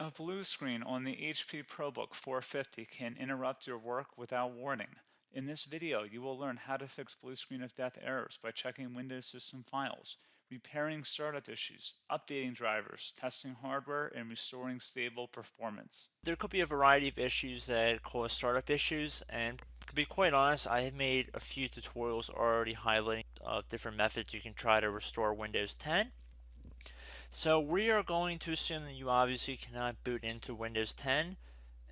A blue screen on the HP ProBook 450 can interrupt your work without warning. In this video, you will learn how to fix blue screen of death errors by checking Windows system files, repairing startup issues, updating drivers, testing hardware, and restoring stable performance. There could be a variety of issues that cause startup issues, and to be quite honest, I have made a few tutorials already highlighting different methods you can try to restore Windows 10. So we are going to assume that you obviously cannot boot into Windows 10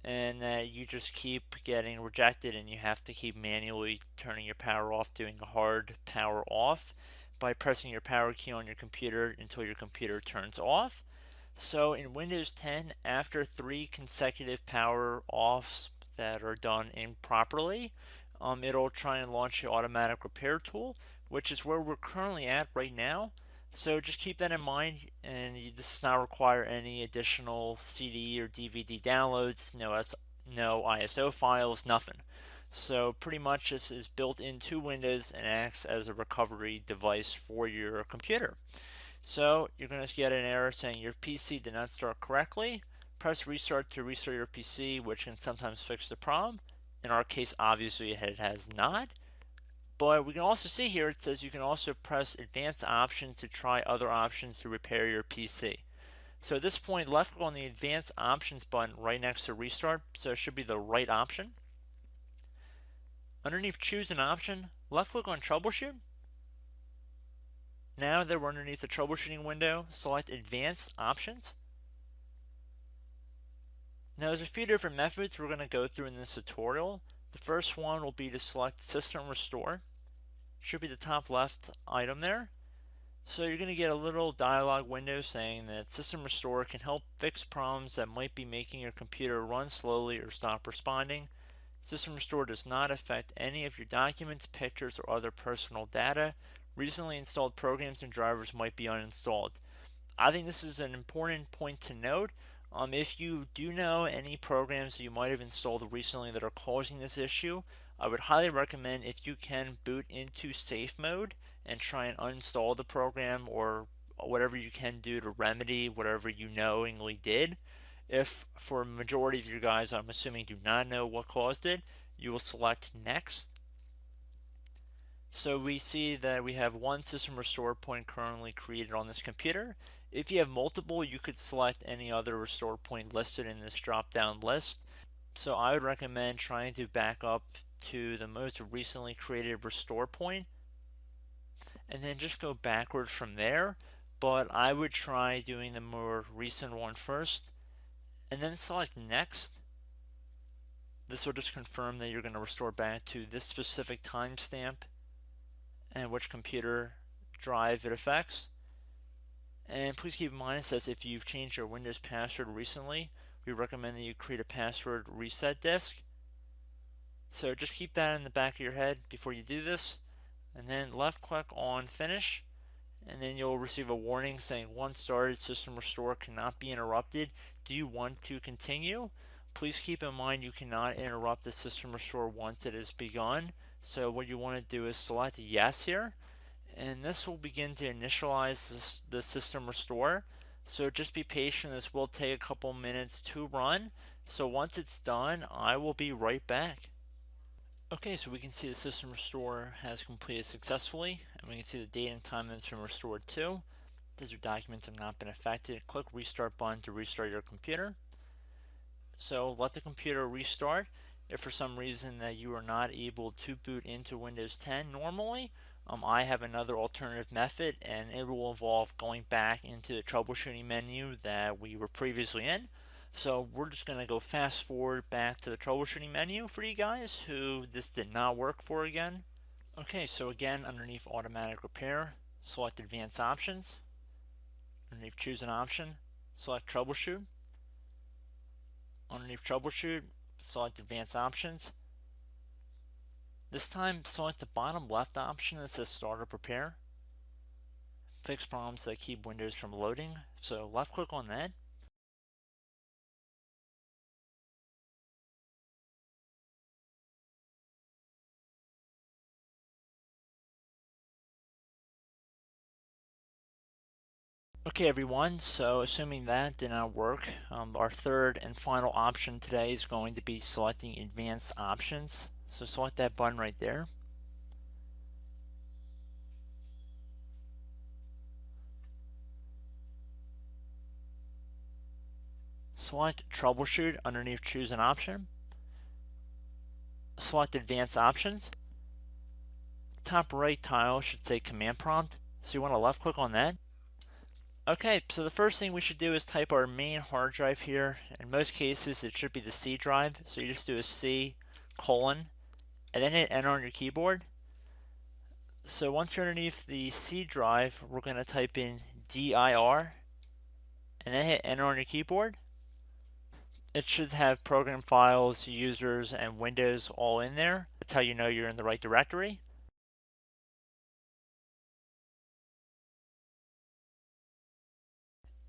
and that you just keep getting rejected and you have to keep manually turning your power off, doing a hard power off by pressing your power key on your computer until your computer turns off. So in Windows 10, after 3 consecutive power offs that are done improperly, it'll try and launch the automatic repair tool, which is where we're currently at right now. So just keep that in mind, and this does not require any additional CD or DVD downloads, no ISO files, nothing. So pretty much this is built into Windows and acts as a recovery device for your computer. So you're going to get an error saying your PC did not start correctly. Press restart to restart your PC, which can sometimes fix the problem. In our case, obviously it has not. But we can also see here it says you can also press advanced options to try other options to repair your PC. So at this point, left click on the advanced options button right next to restart, so it should be the right option. Underneath choose an option, left click on troubleshoot. Now that we're underneath the troubleshooting window, select advanced options. Now there's a few different methods we're going to go through in this tutorial. The first one will be to select System Restore. Should be the top left item there. So you're going to get a little dialog window saying that System Restore can help fix problems that might be making your computer run slowly or stop responding. System Restore does not affect any of your documents, pictures, or other personal data. Recently installed programs and drivers might be uninstalled. I think this is an important point to note. If you do know any programs that you might have installed recently that are causing this issue, I would highly recommend if you can boot into safe mode and try and uninstall the program or whatever you can do to remedy whatever you knowingly did. If for a majority of you guys, I'm assuming do not know what caused it, you will select next. So we see that we have one system restore point currently created on this computer. If you have multiple, you could select any other restore point listed in this drop down list. So I would recommend trying to back up to the most recently created restore point and then just go backwards from there. But I would try doing the more recent one first and then select next. This will just confirm that you're going to restore back to this specific timestamp and which computer drive it affects. And please keep in mind it says if you've changed your Windows password recently, we recommend that you create a password reset disk. So just keep that in the back of your head before you do this, and then left click on finish, and then you'll receive a warning saying once started, system restore cannot be interrupted. Do you want to continue? Please keep in mind you cannot interrupt the system restore once it is begun. So what you want to do is select yes here, and this will begin to initialize the system restore. So just be patient, this will take a couple minutes to run. So once it's done, I will be right back. Okay, so we can see the system restore has completed successfully, and we can see the date and time that it's been restored to. These documents have not been affected. Click restart button to restart your computer. So let the computer restart. If for some reason that you are not able to boot into Windows 10 normally, I have another alternative method, and it will involve going back into the troubleshooting menu that we were previously in. So we're just going to go fast forward back to the troubleshooting menu for you guys who this did not work for again. Okay, so again, underneath automatic repair, select advanced options. Underneath choose an option, select troubleshoot. Underneath troubleshoot, select advanced options. This time, select the bottom left option that says startup repair. Fix problems that keep Windows from loading. So left click on that. Okay everyone, so assuming that did not work, our third and final option today is going to be selecting advanced options. So select that button right there. Select troubleshoot underneath choose an option. Select advanced options. Top right tile should say command prompt, so you want to left click on that. Okay, so the first thing we should do is type our main hard drive here. In most cases it should be the C drive, so you just do a C colon and then hit enter on your keyboard. So once you're underneath the C drive, we're going to type in dir and then hit enter on your keyboard. It should have program files, users, and Windows all in there. That's how you know you're in the right directory.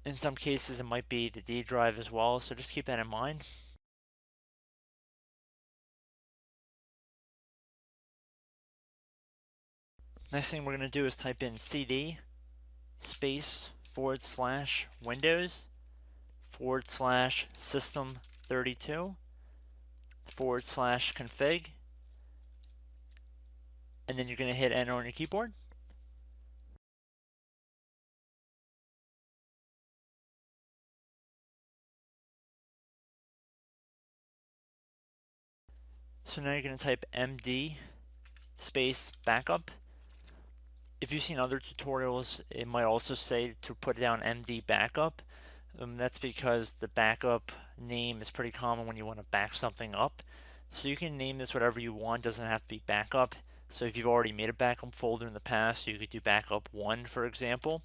In some cases it might be the D drive as well, so just keep that in mind. Next thing we're going to do is type in cd space / Windows / system 32 / config, and then you're going to hit enter on your keyboard. So now you're going to type md space backup. If you've seen other tutorials, it might also say to put down md backup. That's because the backup name is pretty common when you want to back something up. So you can name this whatever you want, doesn't have to be backup. So if you've already made a backup folder in the past, you could do backup 1 for example.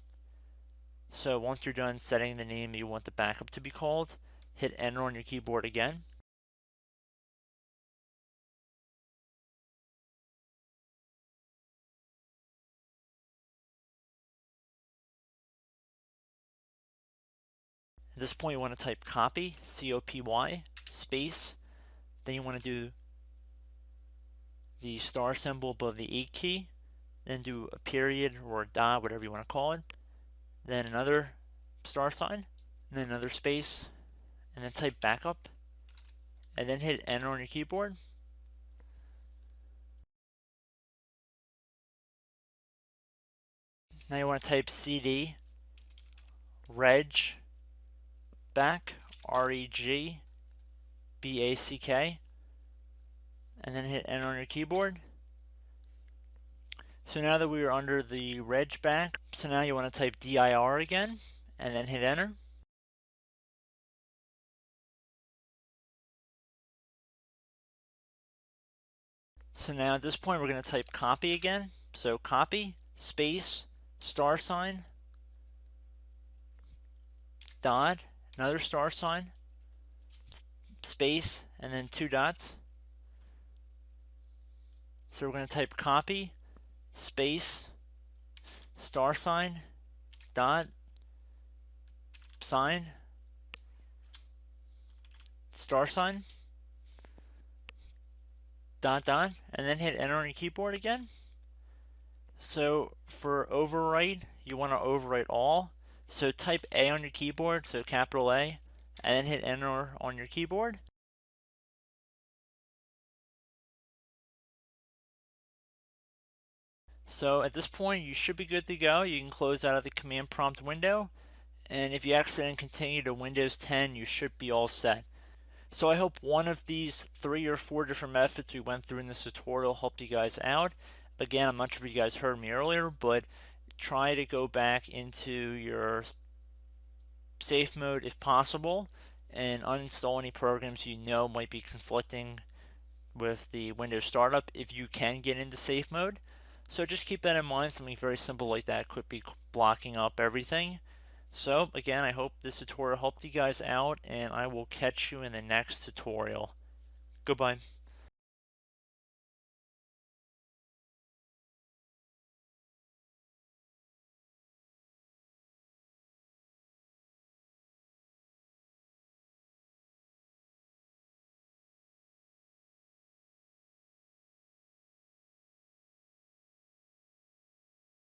So once you're done setting the name you want the backup to be called, hit enter on your keyboard again. At this point you want to type copy, C-O-P-Y, space, then you want to do the star symbol above the 8 key, then do a period or a dot, whatever you want to call it, then another star sign, and then another space, and then type backup, and then hit enter on your keyboard. Now you want to type cd reg back, REG BACK, and then hit enter on your keyboard. So now that we are under the reg back, so now you want to type dir again, and then hit enter. So now at this point we're going to type copy again. So copy, space, star sign, dot, another star sign, space, and then 2 dots. So we're going to type copy, space, star sign, dot, sign, star sign, dot, dot, and then hit enter on your keyboard again. So for overwrite, you want to overwrite all. So type A on your keyboard, so capital A, and then hit enter on your keyboard. So at this point you should be good to go. You can close out of the command prompt window, and if you accidentally continue to Windows 10 you should be all set. So I hope one of these 3 or 4 different methods we went through in this tutorial helped you guys out. Again, I'm not sure if you guys heard me earlier, but try to go back into your safe mode if possible and uninstall any programs you know might be conflicting with the Windows startup if you can get into safe mode. So just keep that in mind. Something very simple like that could be blocking up everything. So again, I hope this tutorial helped you guys out, and I will catch you in the next tutorial. Goodbye.